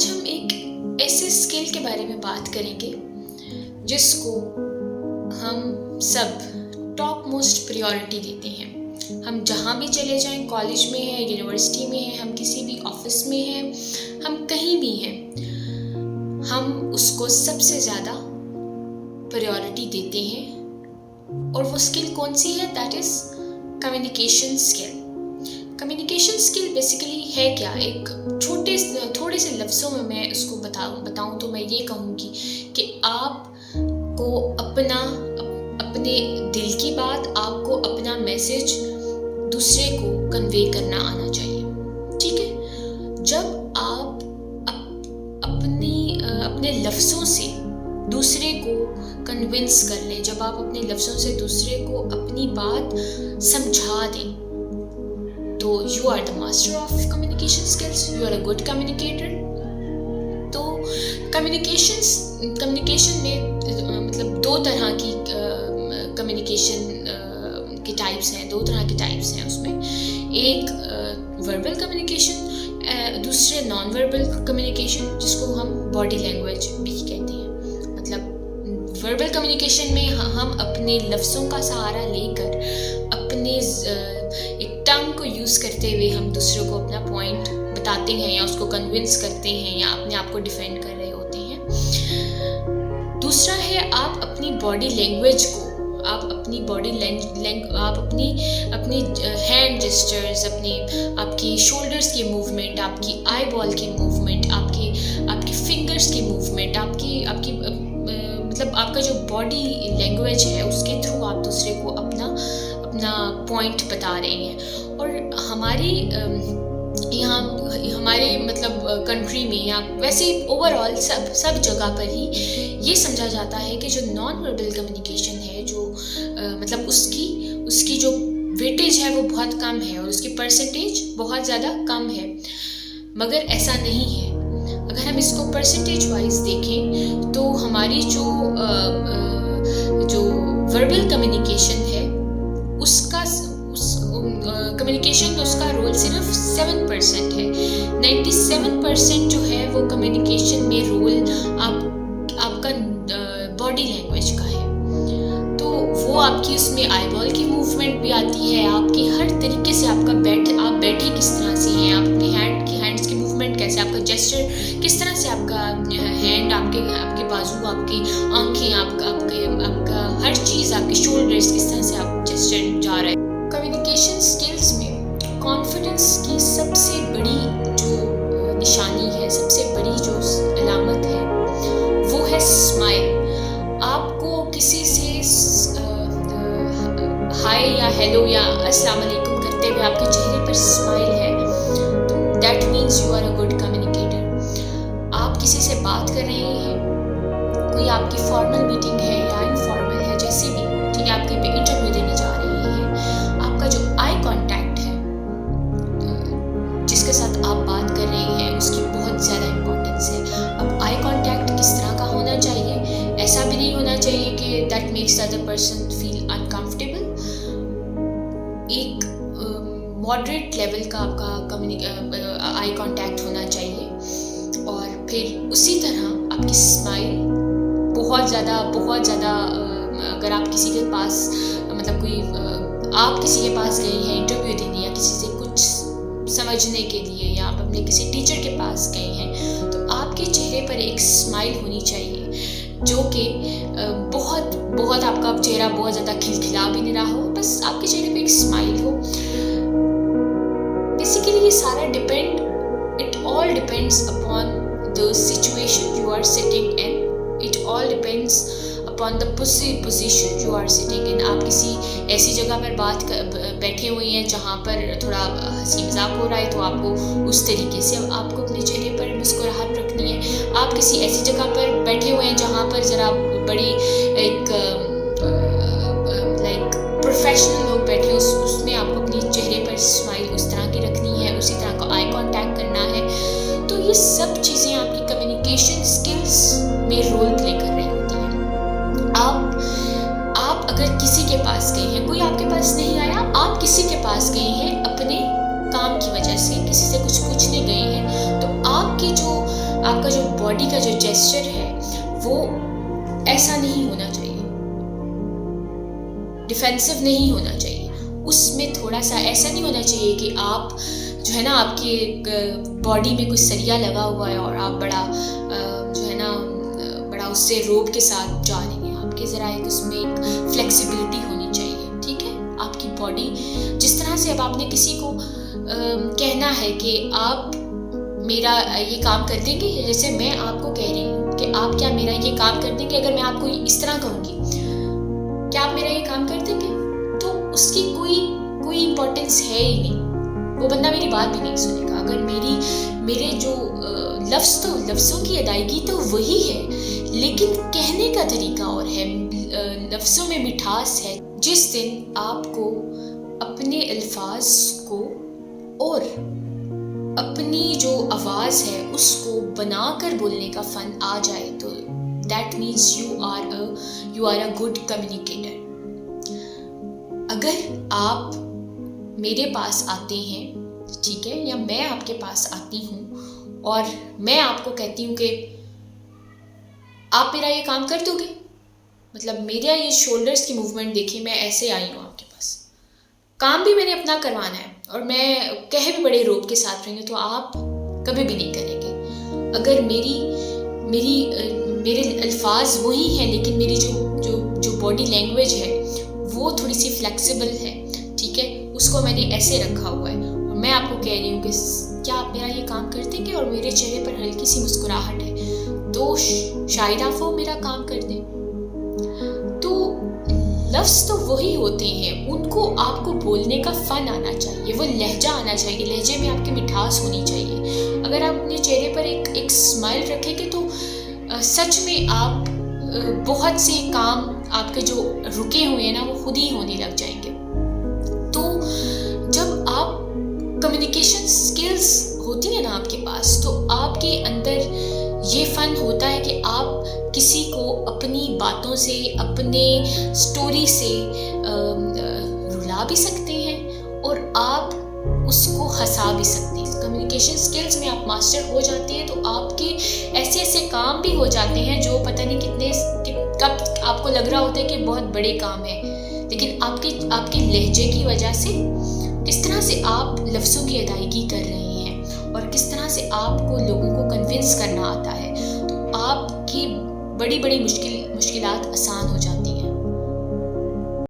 आज हम एक ऐसे स्किल के बारे में बात करेंगे जिसको हम सब टॉप मोस्ट प्रायोरिटी देते हैं। हम जहाँ भी चले जाएं, कॉलेज में हैं, यूनिवर्सिटी में हैं, हम किसी भी ऑफिस में हैं, हम कहीं भी हैं, हम उसको सबसे ज़्यादा प्रायोरिटी देते हैं। और वो स्किल कौन सी है? That is communication skill. Communication skill basically है क्या? एक थोड़े से लफ्ज़ों में मैं उसको बताऊं तो मैं ये कहूँगी कि आपको अपने दिल की बात, आपको अपना मैसेज दूसरे को कन्वे करना आना चाहिए। ठीक है, जब आप अपने लफ्ज़ों से दूसरे को कन्विंस कर लें, जब आप अपने लफ्ज़ों से दूसरे को अपनी बात समझा दें, तो you are the master of communication skills, you are a good communicator. तो कम्युनिकेशन में मतलब दो तरह की कम्युनिकेशन के टाइप्स हैं, उसमें एक वर्बल कम्युनिकेशन, दूसरे नॉन वर्बल कम्युनिकेशन, जिसको हम बॉडी लैंग्वेज भी कहते हैं। मतलब वर्बल कम्युनिकेशन में हम अपने लफ्ज़ों का सहारा लेकर अपने एक टंग को यूज़ करते हुए हम दूसरों को अपना पॉइंट बताते हैं या उसको कन्विंस करते हैं या अपने आप को डिफेंड कर रहे होते हैं। दूसरा है आप अपनी बॉडी लैंग्वेज को, आप अपनी हैंड जेस्चर्स, आपकी शोल्डर्स की मूवमेंट, आपकी आई बॉल की मूवमेंट, आपकी फिंगर्स की मूवमेंट, आपकी मतलब आपका जो बॉडी लैंग्वेज है उसके थ्रू आप दूसरे को अपना पॉइंट बता रहे हैं। और हमारे मतलब कंट्री में या वैसे ओवरऑल सब जगह पर ही ये समझा जाता है कि जो नॉन वर्बल कम्युनिकेशन है, जो मतलब उसकी जो वेटेज है वो बहुत कम है और उसकी परसेंटेज बहुत ज़्यादा कम है। मगर ऐसा नहीं है। अगर हम इसको परसेंटेज वाइज देखें तो हमारी जो वर्बल कम्युनिकेशन है उसका रोल सिर्फ 7% है। 97% जो है वो कम्युनिकेशन में रोल आपका बॉडी लैंग्वेज का है। तो वो आपकी उसमें आई बॉल की मूवमेंट भी आती है, आपकी हर तरीके से आप बैठे किस तरह से हैं, आप अपनी हैंड्स की मूवमेंट कैसे, आपका जेस्चर किस तरह से, आपका हैंड, आपके बाजू, आपकी आंखें, आपका हर चीज़, आपके शोल्डर्स, किस तरह से आप जेस्चर जा रहा है। कम्युनिकेशन स्किल्स में कॉन्फिडेंस की सबसे बड़ी जो निशानी है, सबसे बड़ी जो अलामत है, वो है स्माइल। आपको किसी से हाय या हेलो या अस्सलाम वालेकुम करते हुए आपके चेहरे पर स्माइल है, तो that means you are a good communicator. आप किसी से बात कर रहे हैं, कोई आपकी फॉर्मल मीटिंग है या इनफॉर्मल है, जैसे भी, ठीक है, आप कहीं पे इंटरव्यू देने जा रहे हैं, आपका जो आई कॉन्टैक्ट है, जिसके साथ आप बात कर रहे हैं, उसकी बहुत ज़्यादा इम्पोर्टेंस है। अब आई कॉन्टैक्ट किस तरह का होना चाहिए? ऐसा भी नहीं होना चाहिए कि that makes the other person feel uncomfortable. एक मॉडरेट लेवल का आपका आई कॉन्टैक्ट होना चाहिए। और फिर उसी तरह आपकी स्माइल बहुत ज़्यादा अगर आप किसी के पास आप किसी के पास गए हैं इंटरव्यू देने या किसी से कुछ समझने के लिए, या आप अपने किसी टीचर के पास गए हैं, तो आपके चेहरे पर एक स्माइल होनी चाहिए जो कि बहुत आपका चेहरा बहुत ज़्यादा खिलखिला भी नहीं रहा हो, बस आपके चेहरे पे एक स्माइल हो। बेसिकली ये सारा it all depends upon the situation you are sitting in, it all depends upon the position you are sitting in. आप किसी ऐसी जगह पर बैठे हुए हैं जहाँ पर थोड़ा हंसी मजाक हो रहा है, तो आपको उस तरीके से आपको अपने चेहरे पर मुस्कुराहट रखनी है। आप किसी ऐसी जगह पर बैठे हुए हैं जहाँ पर ज़रा बड़ी एक प्रोफेशनल लोग बैठे हैं, उसमें आपको अपने चेहरे पर स्माइल उस तरह की रखनी है, उसी तरह का आई कॉन्टैक्ट करना है। तो ये सब चीज़ें आपकी कम्युनिकेशन स्किल्स में रोल प्ले कर रही होती हैं। आप अगर किसी के पास गए हैं, कोई आपके पास नहीं आया, आप किसी के पास गए हैं अपने काम की वजह से, किसी से कुछ पूछने गए हैं, तो आपकी जो आपका जो बॉडी का जो जेस्चर है वो ऐसा नहीं होना चाहिए, डिफेंसिव नहीं होना चाहिए। उसमें थोड़ा सा ऐसा नहीं होना चाहिए कि आप जो है ना, आपके बॉडी में कुछ सरिया लगा हुआ है और आप बड़ा जो है ना बड़ा उससे रोब के साथ जा रही हैं। आपके ज़रा एक उसमें एक फ्लेक्सिबिलिटी होनी चाहिए, ठीक है। आपकी बॉडी जिस तरह से, अब आपने किसी को कहना है कि आप मेरा ये काम कर देंगे, जैसे मैं आपको कह रही हूँ कि आप क्या मेरा ये काम कर देंगे, अगर मैं आपको इस तरह कहूँगी क्या आप मेरा ये काम कर देंगे, तो उसकी कोई इम्पोर्टेंस है ही नहीं, वो बंदा मेरी बात भी नहीं सुनेगा। अगर मेरे जो लफ्ज़ों की अदायगी तो वही है, लेकिन कहने का तरीका और है, लफ्ज़ों में मिठास है। जिस दिन आपको अपने अल्फाज को और अपनी जो आवाज़ है उसको बनाकर बोलने का फ़न आ जाए, तो that means you are a good communicator. अगर आप मेरे पास आते हैं, ठीक है, या मैं आपके पास आती हूँ और मैं आपको कहती हूँ कि आप मेरा ये काम कर दोगे, मतलब मेरा ये शोल्डर्स की मूवमेंट देखिए, मैं ऐसे आई हूँ आपके पास, काम भी मैंने अपना करवाना है और मैं कह भी बड़े रोब के साथ रहेंगे, तो आप कभी भी नहीं करेंगे। अगर मेरे अल्फाज वही हैं, लेकिन मेरी जो बॉडी लैंग्वेज है वो थोड़ी सी फ्लेक्सिबल है, ठीक है, उसको मैंने ऐसे रखा हुआ है और मैं आपको कह रही हूँ कि क्या आप मेरा ये काम कर देंगे, और मेरे चेहरे पर हल्की सी मुस्कुराहट है, तो शायद आप वो मेरा काम कर दें। तो लफ्ज़ तो वही होते हैं, उनको आपको बोलने का फ़न आना चाहिए, वो लहजा आना चाहिए, लहजे में आपकी मिठास होनी चाहिए। अगर आप अपने चेहरे पर एक स्माइल रखेंगे तो सच में आप बहुत से काम आपके जो रुके हुए हैं ना, वो खुद ही होने लग जाएंगे। तो जब आप कम्युनिकेशन स्किल्स होती है ना आपके पास, तो आपके अंदर ये फ़न होता है कि आप किसी को अपनी बातों से, अपने स्टोरी से रुला भी सकते हैं और आप उसको हंसा भी सकते हैं। कम्युनिकेशन स्किल्स में आप मास्टर हो जाते हैं तो आपके ऐसे काम भी हो जाते हैं जो पता नहीं कब आपको लग रहा होता है कि बहुत बड़े काम है, लेकिन आपके लहजे की वजह से, किस तरह से आप लफ्ज़ों की अदायगी कर रहे हैं और किस तरह से आपको लोगों को कन्विंस करना आता है, तो आपकी बड़ी मुश्किलात आसान हो जाती हैं।